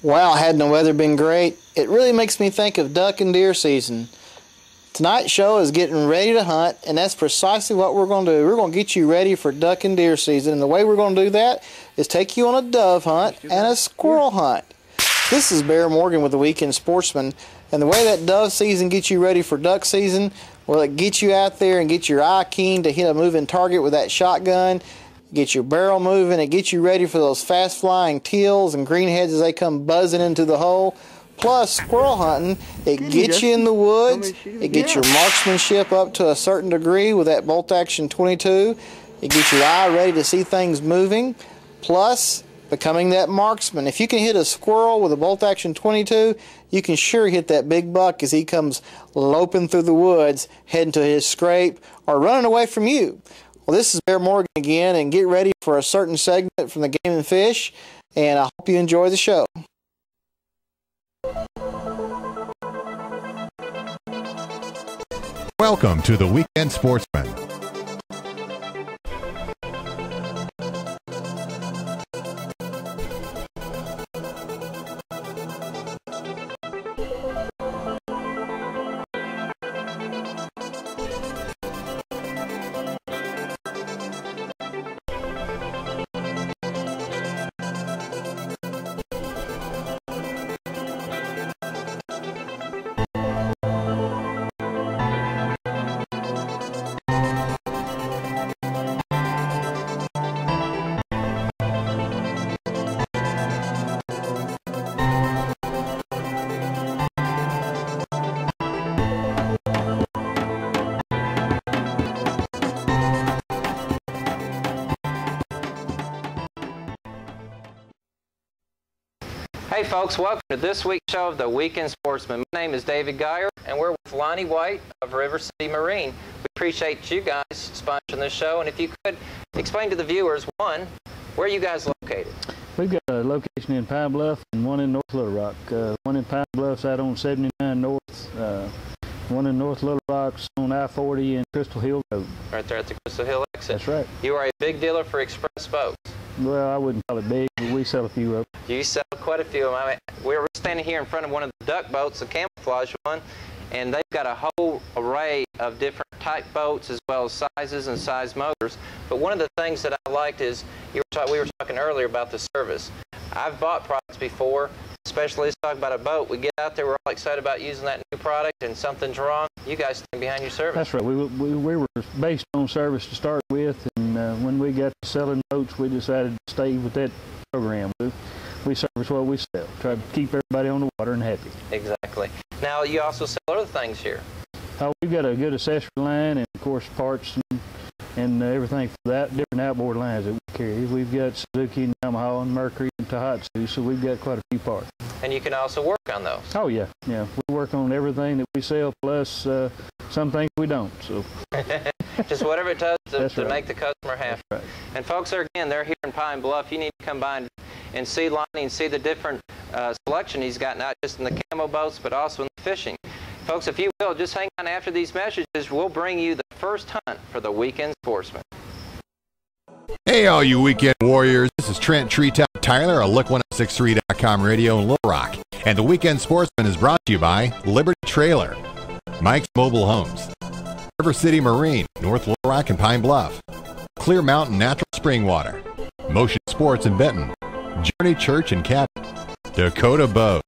Wow, hadn't the weather been great? It really makes me think of duck and deer season. Tonight's show is getting ready to hunt, and that's precisely what we're going to do. We're going to get you ready for duck and deer season, and the way we're going to do that is take you on a dove hunt and a squirrel hunt. This is Bear Morgan with the Weekend Sportsman, and the way that dove season gets you ready for duck season, well, it gets you out there and get your eye keen to hit a moving target with that shotgun, get your barrel moving, and get you ready for those fast-flying teals and greenheads as they come buzzing into the hole. Plus, squirrel hunting, it gets you in the woods, it gets your marksmanship up to a certain degree with that bolt-action 22, it gets your eye ready to see things moving, plus becoming that marksman. If you can hit a squirrel with a bolt-action 22, you can sure hit that big buck as he comes loping through the woods, heading to his scrape, or running away from you. Well, this is Bear Morgan again, and get ready for a certain segment from the Game and Fish, and I hope you enjoy the show. Welcome to the Weekend Sportsman. Hey folks, welcome to this week's show of the Weekend Sportsman. My name is David Guyor, and we're with Lonnie White of River City Marine. We appreciate you guys sponsoring this show, and if you could explain to the viewers, one, where are you guys located? We've got a location in Pine Bluff and one in North Little Rock. One in Pine Bluff's out on 79 North, one in North Little Rock's on I-40 and Crystal Hill Road. Right there at the Crystal Hill exit. That's right. You are a big dealer for express boats. Well, I wouldn't call it big, but we sell a few of them. You sell quite a few of them. I mean, we're standing here in front of one of the duck boats, the camouflage one, and they've got a whole array of different type boats as well as sizes and size motors. But one of the things that I liked is we were talking earlier about the service. I've bought products before, especially let's talk about a boat. We get out there, we're all excited about using that new product, and something's wrong. You guys stand behind your service. That's right. We were based on service to start with, and when we got to selling boats, we decided to stay with that program. We service what we sell. Try to keep everybody on the water and happy. Exactly. Now, you also sell other things here. We've got a good accessory line and, of course, parts and everything for that, different outboard lines that we carry. We've got Suzuki and Yamaha and Mercury and Tohatsu, so we've got quite a few parts. And you can also work on those. Oh, yeah. Yeah, we work on everything that we sell, plus some things we don't. So just whatever it does to right. make the customer happy. Right. And folks, they're here in Pine Bluff. You need to come by and see Lonnie and see the different selection he's got, not just in the camo boats, but also in the fishing. Folks, if you will, just hang on after these messages. We'll bring you the first hunt for the Weekend Sportsman. Hey, all you weekend warriors. This is Trent Treetop Tyler of Look1063.com radio in Little Rock. And the Weekend Sportsman is brought to you by Liberty Trailer, Mike's Mobile Homes, River City Marine, North Little Rock and Pine Bluff, Clear Mountain Natural Spring Water, Motion Sports in Benton, Journey Church in Cabot, Dakota Bows,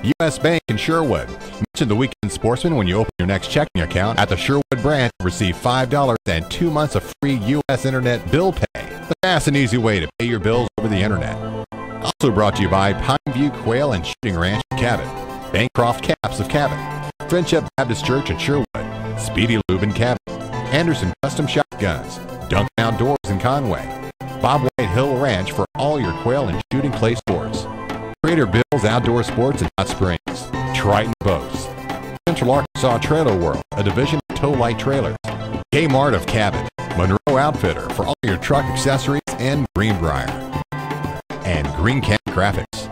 U.S. Bank in Sherwood. Mention the Weekend Sportsman when you open your next checking account at the Sherwood branch. Receive $5 and 2 months of free U.S. Internet bill pay. The fast and easy way to pay your bills over the Internet. Also brought to you by Pine View Quail and Shooting Ranch in Cabot, Bancroft Caps of Cabot, Friendship Baptist Church in Sherwood, Speedy Lube in Cabot, Anderson Custom Shotguns, Duncan Outdoors in Conway, Bob White Hill Ranch for all your quail and shooting clay sports, Trader Bill's Outdoor Sports in Hot Springs, Triton Boats, Central Arkansas Trailer World, a division of Tow Light Trailers, Kmart of Cabot, Monroe Outfitter for all your truck accessories, and Greenbrier, and Green Cat Graphics.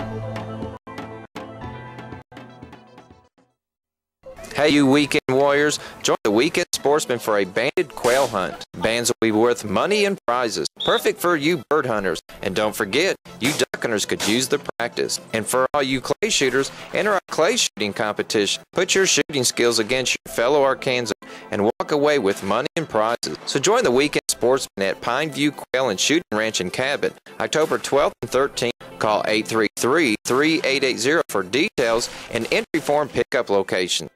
Hey, you weekend warriors, join the Weekend Sportsman for a banded quail hunt. Bands will be worth money and prizes, perfect for you bird hunters. And don't forget, you duck hunters could use the practice. And for all you clay shooters, enter a clay shooting competition. Put your shooting skills against your fellow Arkansans and walk away with money and prizes. So join the Weekend Sportsman at Pineview Quail and Shooting Ranch and Cabot, October 12th and 13th. Call 833-3880 for details and entry form pickup location.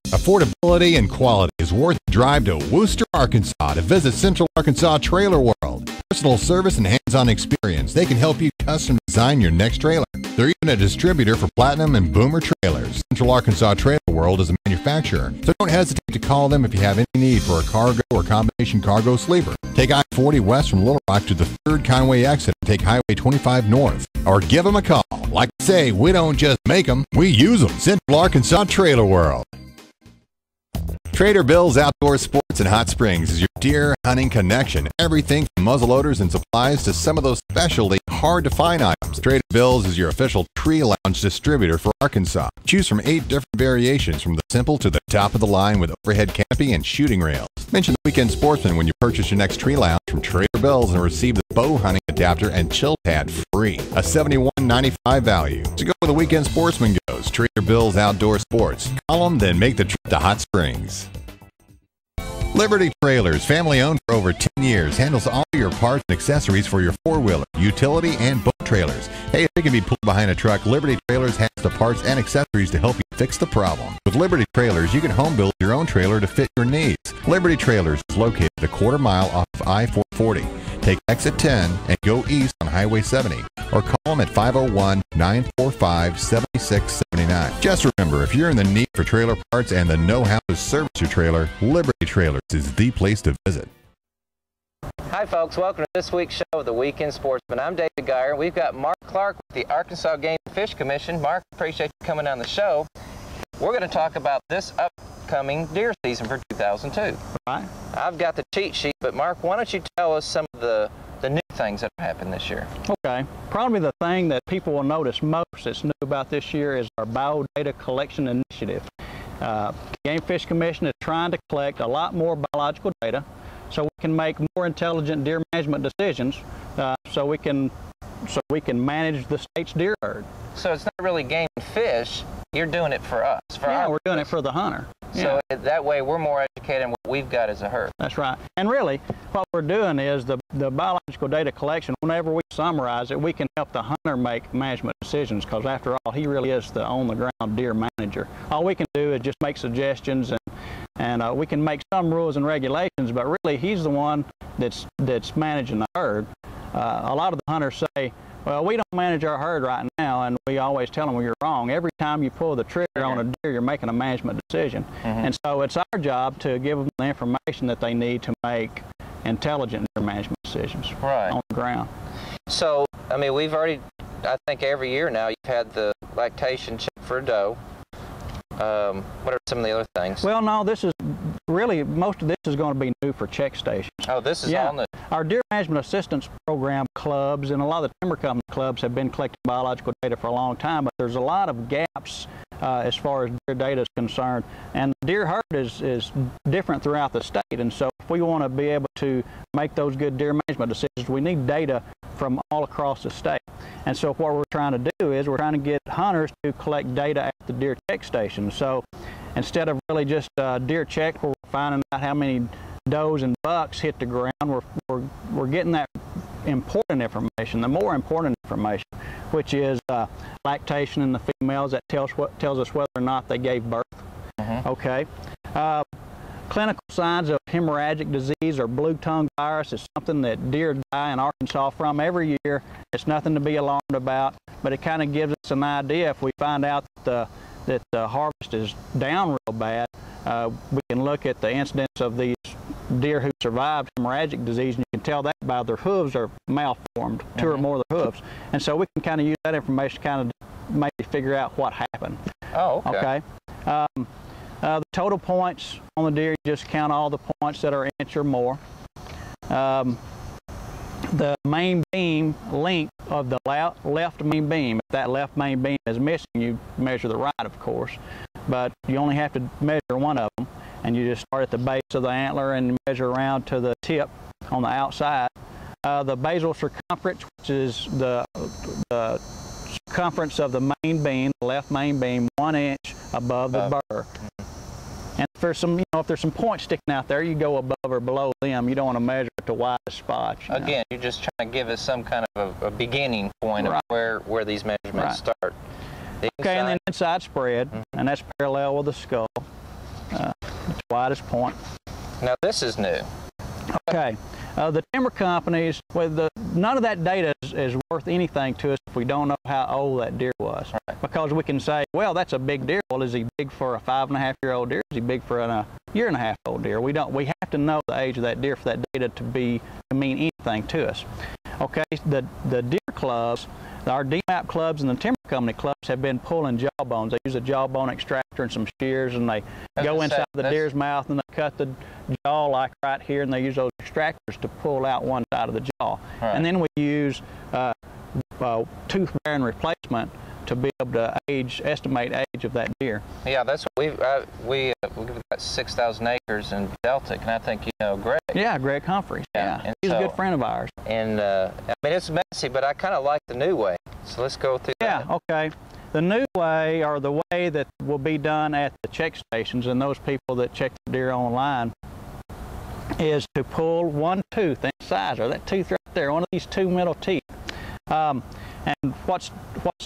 Affordability and quality is worth a drive to Wooster, Arkansas to visit Central Arkansas Trailer World. Personal service and hands-on experience, they can help you custom design your next trailer. They're even a distributor for Platinum and Boomer trailers. Central Arkansas Trailer World is a manufacturer, so don't hesitate to call them if you have any need for a cargo or combination cargo sleeper. Take I-40 west from Little Rock to the 3rd Conway exit and take Highway 25 north. Or give them a call. Like I say, we don't just make them, we use them. Central Arkansas Trailer World. Trader Bill's Outdoor Sports in Hot Springs is your deer hunting connection. Everything from muzzleloaders and supplies to some of those specialty, hard-to-find items. Trader Bill's is your official tree lounge distributor for Arkansas. Choose from 8 different variations from the simple to the top of the line with overhead canopy and shooting rails. Mention the Weekend Sportsman when you purchase your next tree lounge from Trader Bill's and receive the bow hunting adapter and chill pad free. A $71.95 value. To go where the Weekend Sportsman goes, Trader Bill's Outdoor Sports. Call them, then make the trip to Hot Springs. Liberty Trailers, family owned for over 10 years, handles all your parts and accessories for your four-wheeler, utility, and boat trailers. Hey, if it can be pulled behind a truck, Liberty Trailers has the parts and accessories to help you fix the problem. With Liberty Trailers, you can home build your own trailer to fit your needs. Liberty Trailers is located a quarter mile off of I-440. Take exit 10 and go east on Highway 70, or call them at 501-945-7679. Just remember, if you're in the need for trailer parts and the know-how to service your trailer, Liberty Trailers is the place to visit. Hi folks, welcome to this week's show of the Weekend Sportsman. I'm David Guyor. We've got Mark Clark with the Arkansas Game and Fish Commission. Mark, appreciate you coming on the show. We're going to talk about this upcoming deer season for 2002. Right. I've got the cheat sheet, but Mark, why don't you tell us some of the new things that have happened this year? Okay. Probably the thing that people will notice most that's new about this year is our biodata collection initiative. Game Fish Commission is trying to collect a lot more biological data so we can make more intelligent deer management decisions, so we can manage the state's deer herd. So it's not really game and fish, you're doing it for us. We're doing it for the hunter. So that way we're more educated in what we've got as a herd. That's right. And really, what we're doing is the biological data collection, whenever we summarize it, we can help the hunter make management decisions, because after all, he really is the on-the-ground deer manager. All we can do is just make suggestions, and we can make some rules and regulations, but really he's the one that's managing the herd. A lot of the hunters say, well, we don't manage our herd right now, and we always tell them, well, you're wrong. Every time you pull the trigger on a deer, you're making a management decision. And so it's our job to give them the information that they need to make intelligent deer management decisions on the ground. So, I mean, we've already, I think every year now, you've had the lactation check for a doe. What are some of the other things? Well, no, this is really, most of this is going to be new for check stations. Oh, this is all new. Our Deer Management Assistance Program clubs and a lot of the timber company clubs have been collecting biological data for a long time, but there's a lot of gaps as far as deer data is concerned. And the deer herd is different throughout the state, and so if we want to be able to make those good deer management decisions, we need data from all across the state. And so what we're trying to do is we're trying to get hunters to collect data at the deer check station. So instead of really just deer check where we're finding out how many does and bucks hit the ground, we're getting that important information, the more important information, which is lactation in the females. That tells us whether or not they gave birth. Okay. Clinical signs of hemorrhagic disease or blue tongue virus is something that deer die in Arkansas from every year. It's nothing to be alarmed about, but it kind of gives us an idea. If we find out that the harvest is down real bad, we can look at the incidence of these deer who survived hemorrhagic disease, and you can tell that by their hooves are malformed, 2 or more of their hooves. And so we can kind of use that information to kind of maybe figure out what happened. Oh, okay. The total points on the deer, you just count all the points that are an inch or more. The main beam length of the left main beam, if that left main beam is missing, you measure the right, of course. but you only have to measure one of them, and you just start at the base of the antler and measure around to the tip on the outside. The basal circumference, which is the circumference of the main beam, the left main beam, 1 inch above the burr. And if there's some, if there's some points sticking out there, you go above or below them. You don't want to measure at the widest spots. Again, you're just trying to give us some kind of a beginning point of where these measurements start. Okay, and then inside spread, and that's parallel with the skull, its widest point. Now this is new. Okay, the timber companies, none of that data is worth anything to us if we don't know how old that deer was. Right. Because we can say, well, that's a big deer. Well, is he big for a 5.5-year-old deer? Is he big for a 1.5-year-old deer? We have to know the age of that deer for that data to mean anything to us. Okay, the deer clubs, our DMAP clubs and the timber company clubs have been pulling jawbones. They use a jawbone extractor and some shears, and they go inside the deer's mouth and they cut the jaw like right here, and they use those extractors to pull out one side of the jaw. Right. And then we use tooth wearing replacement to be able to estimate age of that deer. Yeah, that's what we've got 6,000 acres in Delta, and I think you know Greg. Yeah, Greg Humphreys. Yeah, he's a good friend of ours. And I mean, it's messy, but I kind of like the new way. So let's go through that. Yeah, okay. The new way, or the way that will be done at the check stations, and those people that check the deer online, is to pull one tooth, incisor, that tooth right there, one of these two middle teeth. And what's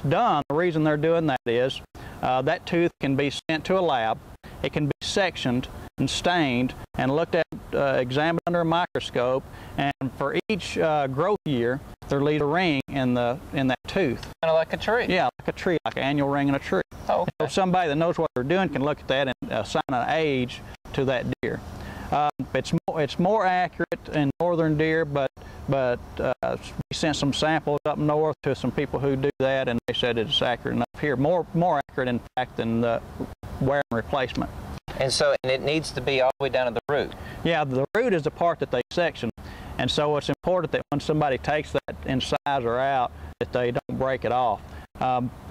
done, the reason they're doing that is that tooth can be sent to a lab. It can be sectioned and stained and looked at, examined under a microscope, and for each growth year, there leaves a ring in that tooth. Kind of like a tree. Yeah, like a tree, like an annual ring in a tree. Oh, okay. So somebody that knows what they're doing can look at that and assign an age to that deer. It's more accurate in northern deer, but we sent some samples up north to some people who do that, and they said it's accurate enough here. More accurate, in fact, than the wear and replacement. And it needs to be all the way down to the root. Yeah, the root is the part that they section, and so it's important that when somebody takes that incisor out, that they don't break it off.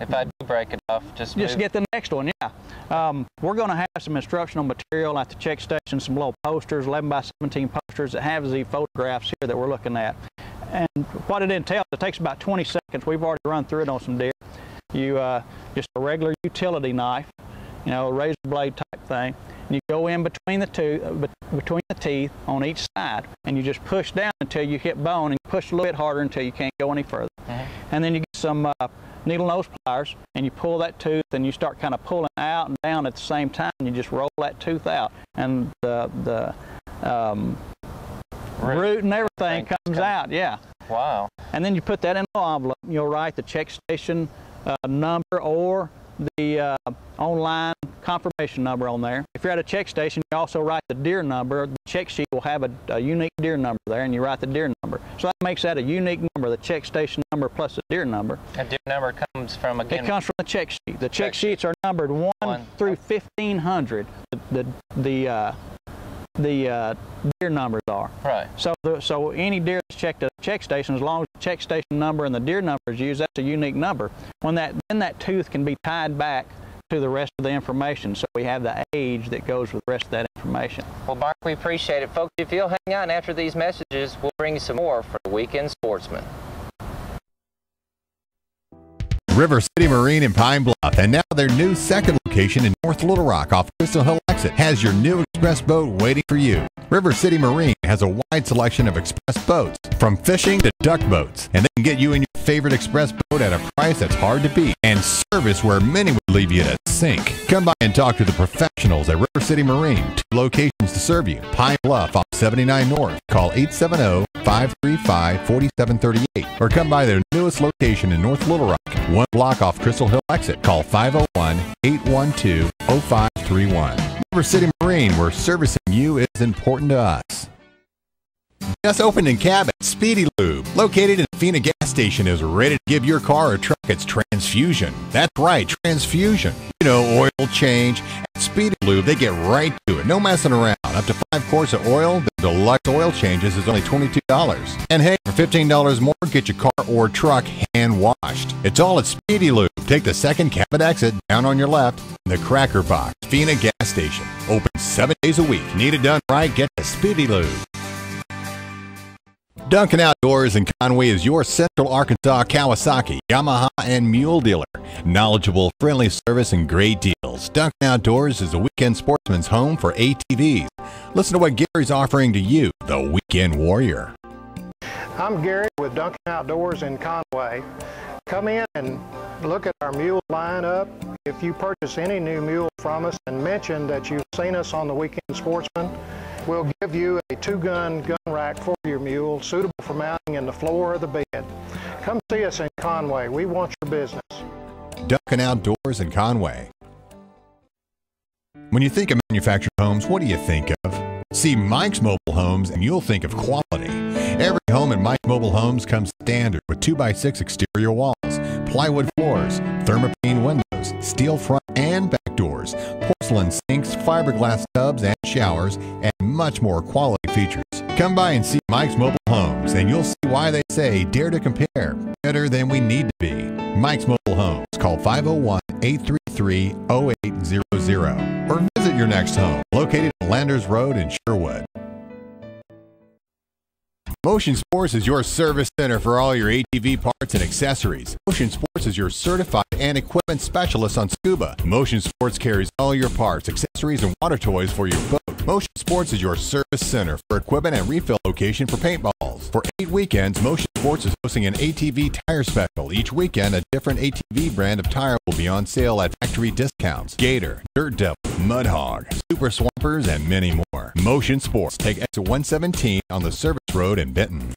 If I do break it off, just get the next one. Yeah, we're going to have some instructional material at the check station, some little posters, 11 by 17 posters that have the photographs here that we're looking at. And what it entails, it takes about 20 seconds. We've already run through it on some deer. You just a regular utility knife, razor blade type thing, and you go in between the teeth on each side, and you just push down until you hit bone, and you push a little bit harder until you can't go any further. And then you get some needle nose pliers, and you pull that tooth, and you start kind of pulling out and down at the same time, and you just roll that tooth out, and the root and everything comes out. Yeah. Wow. And then you put that in an envelope. You'll write the check station number or the online confirmation number on there. If you're at a check station, you also write the deer number. The check sheet will have a unique deer number there, and you write the deer number. So that makes that a unique number, the check station number plus the deer number. A deer number comes from, again? It comes from the check sheet. The check sheets are numbered 1 through 1,500. The deer numbers are. Right. So any deer that's checked at a check station, as long as the check station number and the deer number is used, that's a unique number. Then that tooth can be tied back to the rest of the information, so we have the age that goes with the rest of that information. Well, Mark, we appreciate it. Folks, if you'll hang on after these messages, we'll bring you some more for the Weekend Sportsman. River City Marine in Pine Bluff, and now their new second location in North Little Rock off Crystal Hill Exit has your new express boat waiting for you. River City Marine has a wide selection of express boats, from fishing to duck boats, and they can get you in your favorite express boat at a price that's hard to beat, and service where many would leave you at a sink. Come by and talk to the professionals at River City Marine. 2 locations to serve you. Pine Bluff off 79 North. Call 870-535-4738, or come by their newest location in North Little Rock, 1 block off Crystal Hill Exit. Call 501-812-0531. River City Marine, where servicing you is important to us. Just opened in Cabot, Speedy Lube, located in Fina gas station, is ready to give your car or truck its transfusion. That's right, transfusion. Oil change. At Speedy Lube, they get right to it. No messing around. Up to 5 quarts of oil, the deluxe oil changes is only $22. And hey, for $15 more, get your car or truck hand washed. It's all at Speedy Lube. Take the second Cabot exit down on your left. The Cracker Box, Phoenix Gas Station. Open 7 days a week. Need it done right? Get to Speedy Lube. Duncan Outdoors in Conway is your Central Arkansas Kawasaki, Yamaha, and Mule dealer. Knowledgeable, friendly service, and great deals. Duncan Outdoors is the weekend sportsman's home for ATVs. Listen to what Gary's offering to you, the Weekend Warrior. I'm Gary with Duncan Outdoors in Conway. Come in and look at our mule lineup. If you purchase any new mule from us and mention that you've seen us on the Weekend Sportsman, we'll give you a 2-gun gun rack for your mule, suitable for mounting in the floor or the bed. Come see us in Conway. We want your business. Duncan Outdoors in Conway. When you think of manufactured homes, what do you think of? See Mike's Mobile Homes and you'll think of quality. Every home in Mike's Mobile Homes comes standard with 2x6 exterior walls, plywood floors, thermopane windows, steel front and back doors, porcelain sinks, fiberglass tubs and showers, and much more quality features. Come by and see Mike's Mobile Homes, and you'll see why they say dare to compare, better than we need to be. Mike's Mobile Homes. Call 501-833-0800 or visit your next home, located on Landers Road in Sherwood. Motion Sports is your service center for all your ATV parts and accessories. Motion Sports is your certified and equipment specialist on scuba. Motion Sports carries all your parts, accessories, and water toys for your boat. Motion Sports is your service center for equipment and refill location for paintballs. For 8 weekends, Motion Sports is hosting an ATV tire special. Each weekend, a different ATV brand of tire will be on sale at factory discounts. Gator, Dirt Devil, Mud Hog, Super Swampers, and many more. Motion Sports. Take exit 117 on the Service Road in Benton.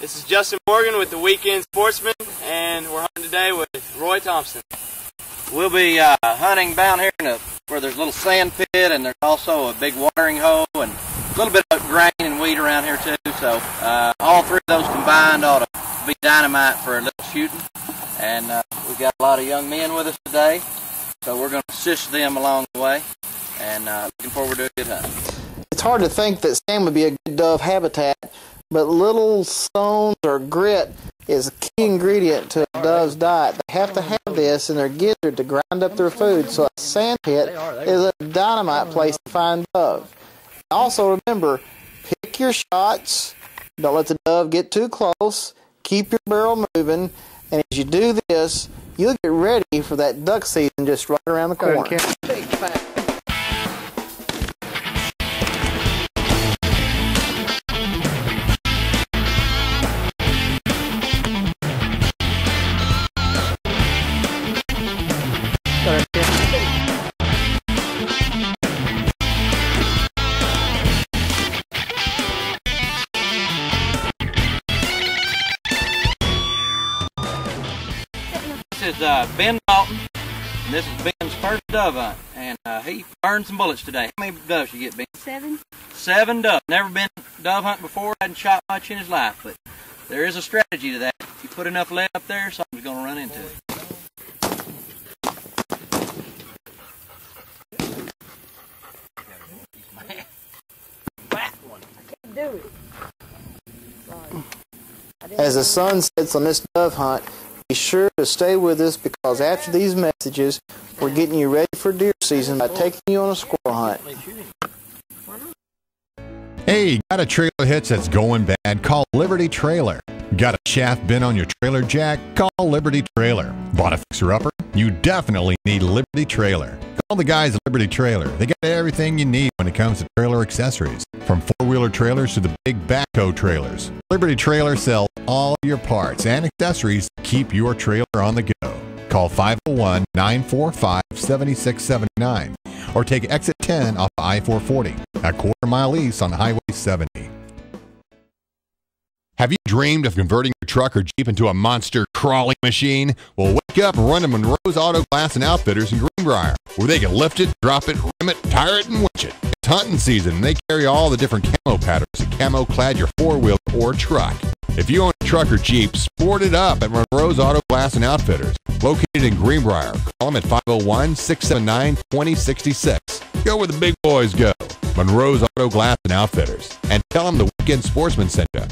This is Justin Morgan with the Weekend Sportsman, and we're hunting today with Roy Thompson. We'll be hunting down here where there's a little sand pit, and there's also a big watering hole and a little bit of grain and weed around here too. So all three of those combined ought to be dynamite for a little shooting. And we've got a lot of young men with us today, so we're going to assist them along the way, and looking forward to a good hunt. It's hard to think that sand would be a good dove habitat, but little stones or grit is a key ingredient to a dove's diet. They have to have this in their gizzard to grind up their food, so a sand pit is a dynamite place to find dove. Also remember, pick your shots, don't let the dove get too close, keep your barrel moving, and as you do this, you'll get ready for that duck season just right around the corner. Big fat. This is Ben Dalton, and this is Ben's first dove hunt, and he burned some bullets today. How many doves you get, Ben? 7. 7 doves. Never been dove hunting before, hadn't shot much in his life, but there is a strategy to that. If you put enough lead up there, something's going to run into it. Do it. As the sun sets on this dove hunt, be sure to stay with us because after these messages, we're getting you ready for deer season by taking you on a squirrel hunt. Hey, got a trailer hitch that's going bad? Call Liberty Trailer. Got a shaft bent on your trailer jack? Call Liberty Trailer. Bought a fixer-upper? You definitely need Liberty Trailer. Call the guys at Liberty Trailer. They got everything you need when it comes to trailer accessories, from four-wheeler trailers to the big backhoe trailers. Liberty Trailer sells all your parts and accessories to keep your trailer on the go. Call 501-945-7679 or take exit 10 off I-440, a quarter-mile east on Highway 70. Have you dreamed of converting your truck or Jeep into a monster crawling machine? Well, wake up and run to Monroe's Auto Glass and Outfitters in Greenbrier, where they can lift it, drop it, rim it, tire it, and winch it. It's hunting season, and they carry all the different camo patterns to camo-clad your four-wheel or truck. If you own a truck or Jeep, sport it up at Monroe's Auto Glass and Outfitters, located in Greenbrier. Call them at 501-679-2066. Go where the big boys go. Monroe's Auto Glass and Outfitters. And tell them the Weekend Sportsman sent you.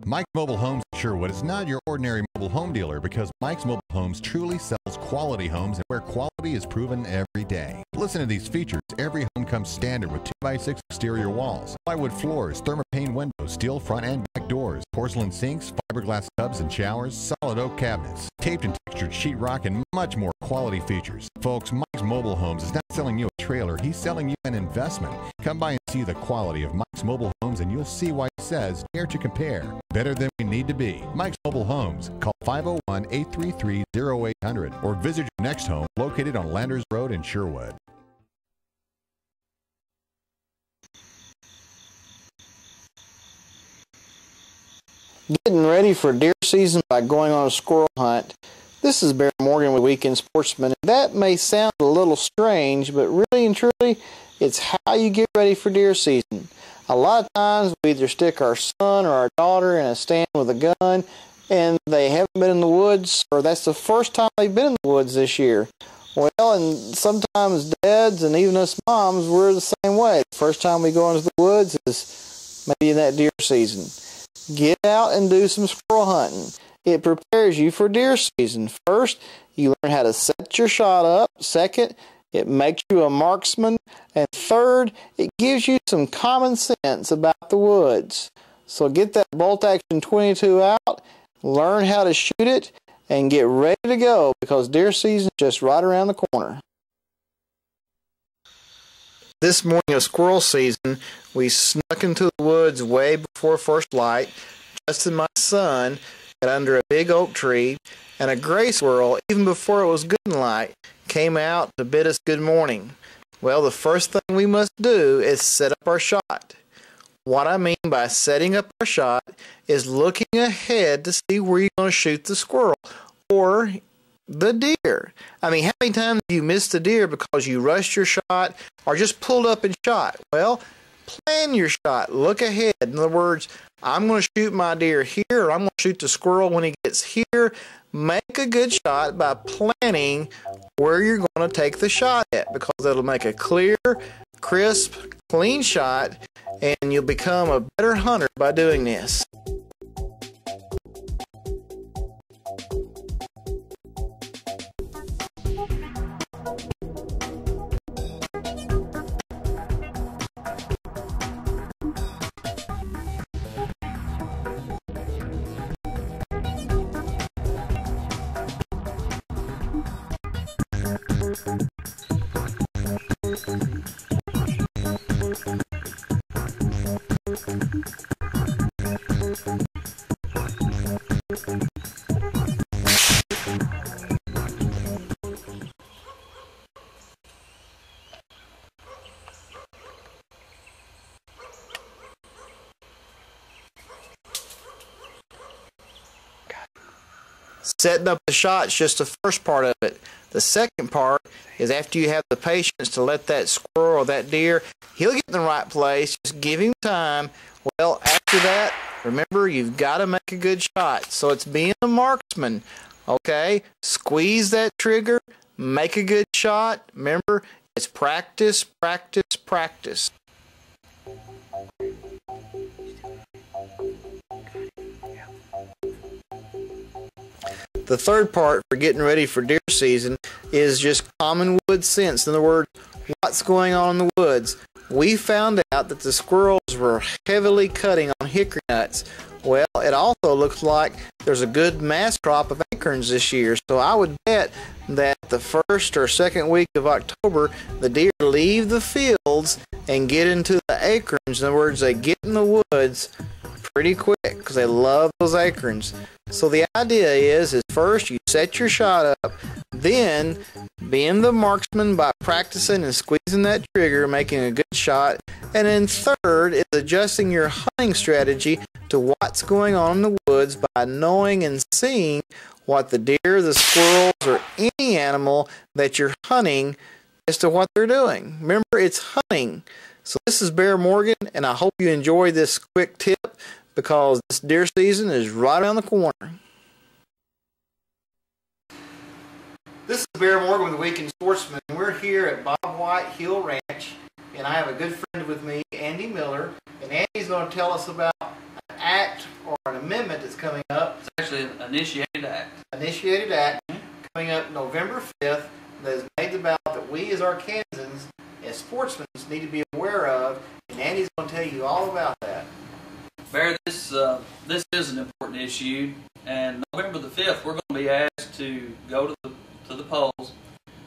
Mike's Mobile Homes in Sherwood is not your ordinary mobile home dealer because Mike's Mobile Homes Homes truly sells quality homes and where quality is proven every day. Listen to these features. Every home comes standard with 2x6 exterior walls, plywood floors, thermopane windows, steel front and back doors, porcelain sinks, fiberglass tubs and showers, solid oak cabinets, taped and textured sheetrock, and much more quality features. Folks, Mike's Mobile Homes is not selling you a trailer, he's selling you an investment. Come by and see the quality of Mike's Mobile Homes and you'll see why he says, dare to compare. Better than we need to be. Mike's Mobile Homes. Call 501-833-0800 or visit your next home located on Landers Road in Sherwood. Getting ready for deer season by going on a squirrel hunt. This is Bear Morgan with Weekend Sportsman. That may sound a little strange, but really and truly, it's how you get ready for deer season. A lot of times we either stick our son or our daughter in a stand with a gun and they haven't been in the woods, or that's the first time they've been in the woods this year. Well, and sometimes dads and even us moms, we're the same way. The first time we go into the woods is maybe in that deer season. Get out and do some squirrel hunting. It prepares you for deer season. First, you learn how to set your shot up. Second, it makes you a marksman. And third, it gives you some common sense about the woods. So get that bolt action 22 out, learn how to shoot it, and get ready to go because deer season is just right around the corner. This morning of squirrel season, we snuck into the woods way before first light. Justin, my son, got under a big oak tree, and a gray squirrel, even before it was good light, came out to bid us good morning. Well, the first thing we must do is set up our shot. What I mean by setting up our shot is looking ahead to see where you're going to shoot the squirrel or the deer. I mean, how many times have you missed a deer because you rushed your shot or just pulled up and shot? Well, plan your shot. Look ahead. In other words, I'm going to shoot my deer here, or I'm going to shoot the squirrel when he gets here. Make a good shot by planning where you're going to take the shot at, because it'll make a clear, crisp, clean shot, and you'll become a better hunter by doing this. Setting up the shot is just the first part of it. The second part is after you have the patience to let that squirrel or that deer, he'll get in the right place. Just give him time. Well, after that, remember, you've got to make a good shot. So it's being a marksman. Okay? Squeeze that trigger. Make a good shot. Remember, it's practice, practice, practice. The third part for getting ready for deer season is just common wood sense. In other words, what's going on in the woods. We found out that the squirrels were heavily cutting on hickory nuts. Well, it also looks like there's a good mass crop of acorns this year. So I would bet that the first or second week of October, the deer leave the fields and get into the acorns. In other words, they get in the woods pretty quick because they love those acorns. So the idea is first you set your shot up, then being the marksman by practicing and squeezing that trigger, making a good shot, and then third is adjusting your hunting strategy to what's going on in the woods by knowing and seeing what the deer, the squirrels, or any animal that you're hunting as to what they're doing. Remember, it's hunting. So this is Bear Morgan, and I hope you enjoy this quick tip because this deer season is right around the corner. This is Bear Morgan with the Weekend Sportsman. We're here at Bob White Hill Ranch, and I have a good friend with me, Andy Miller, and Andy's going to tell us about an act or an amendment that's coming up. It's actually an initiated act. Initiated act. coming up November 5th that has made the ballot that we as Arkansans, as sportsmen, need to be aware of, and Andy's going to tell you all about that. Barry, this is an important issue, and November the 5th we're going to be asked to go to the polls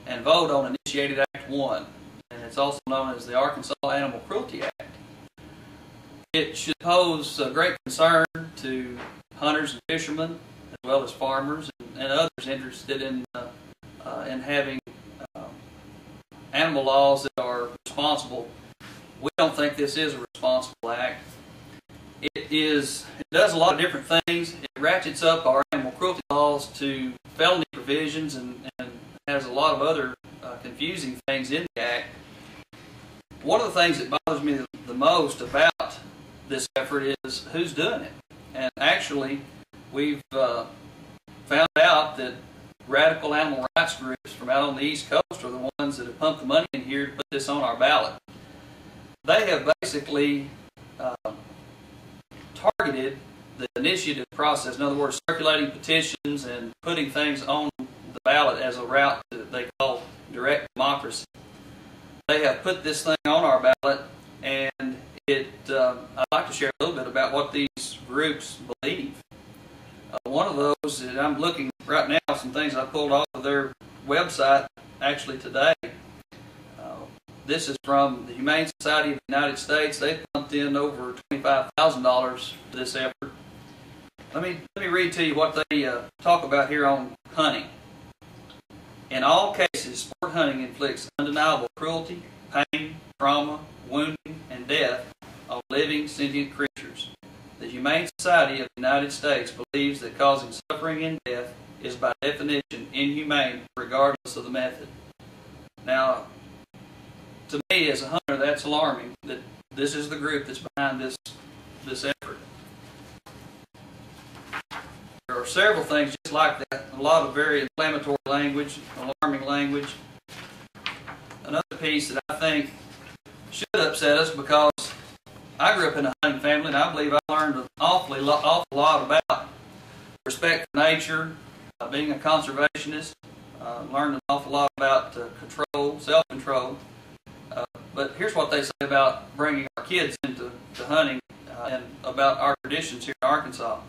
and vote on Initiated Act 1, and it's also known as the Arkansas Animal Cruelty Act. It should pose a great concern to hunters and fishermen, as well as farmers and others interested in having animal laws that are responsible. We don't think this is a responsible act. It does a lot of different things. It ratchets up our animal cruelty laws to felony provisions and has a lot of other confusing things in the act. One of the things that bothers me the most about this effort is who's doing it. And actually, we've found out that radical animal rights groups from out on the East Coast are the ones that have pumped the money in here to put this on our ballot. They have basically targeted the initiative process, in other words, circulating petitions and putting things on the ballot as a route that they call direct democracy. They have put this thing on our ballot, and I'd like to share a little bit about what these groups believe. One of those, and I'm looking right now, some things I pulled off of their website actually today. This is from the Humane Society of the United States. They've pumped in over $25,000 for this effort. Let me read to you what they talk about here on hunting. In all cases, sport hunting inflicts undeniable cruelty, pain, trauma, wounding, and death on living, sentient creatures. The Humane Society of the United States believes that causing suffering and death is by definition inhumane, regardless of the method. Now, to me as a hunter, that's alarming that this is the group that's behind this effort. There are several things just like that, a lot of very inflammatory language, alarming language. Another piece that I think should upset us, because I grew up in a hunting family, and I believe I learned an awful lot about respect for nature, being a conservationist, learned an awful lot about control, self-control. But here's what they say about bringing our kids into hunting and about our traditions here in Arkansas.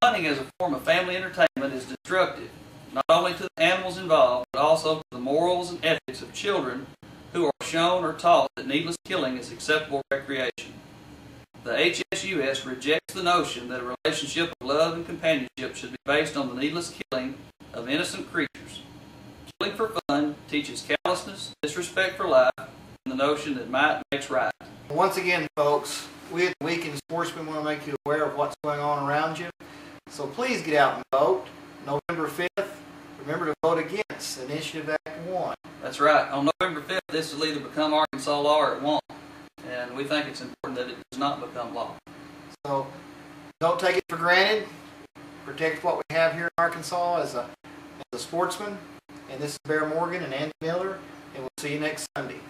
Hunting as a form of family entertainment is destructive, not only to the animals involved, but also to the morals and ethics of children who are shown or taught that needless killing is acceptable recreation. The HSUS rejects the notion that a relationship of love and companionship should be based on the needless killing of innocent creatures. Killing for fun teaches callousness, disrespect for life, and the notion that might makes right. Once again, folks, we at the Weekend Sportsman want to make you aware of what's going on around you. So please get out and vote. November 5th, remember to vote against Initiative Act 1. That's right. On November 5th, this will either become Arkansas law or it won't. And we think it's important that it does not become law. So don't take it for granted. Protect what we have here in Arkansas as a sportsman. And this is Bear Morgan and Andy Miller, and we'll see you next Sunday.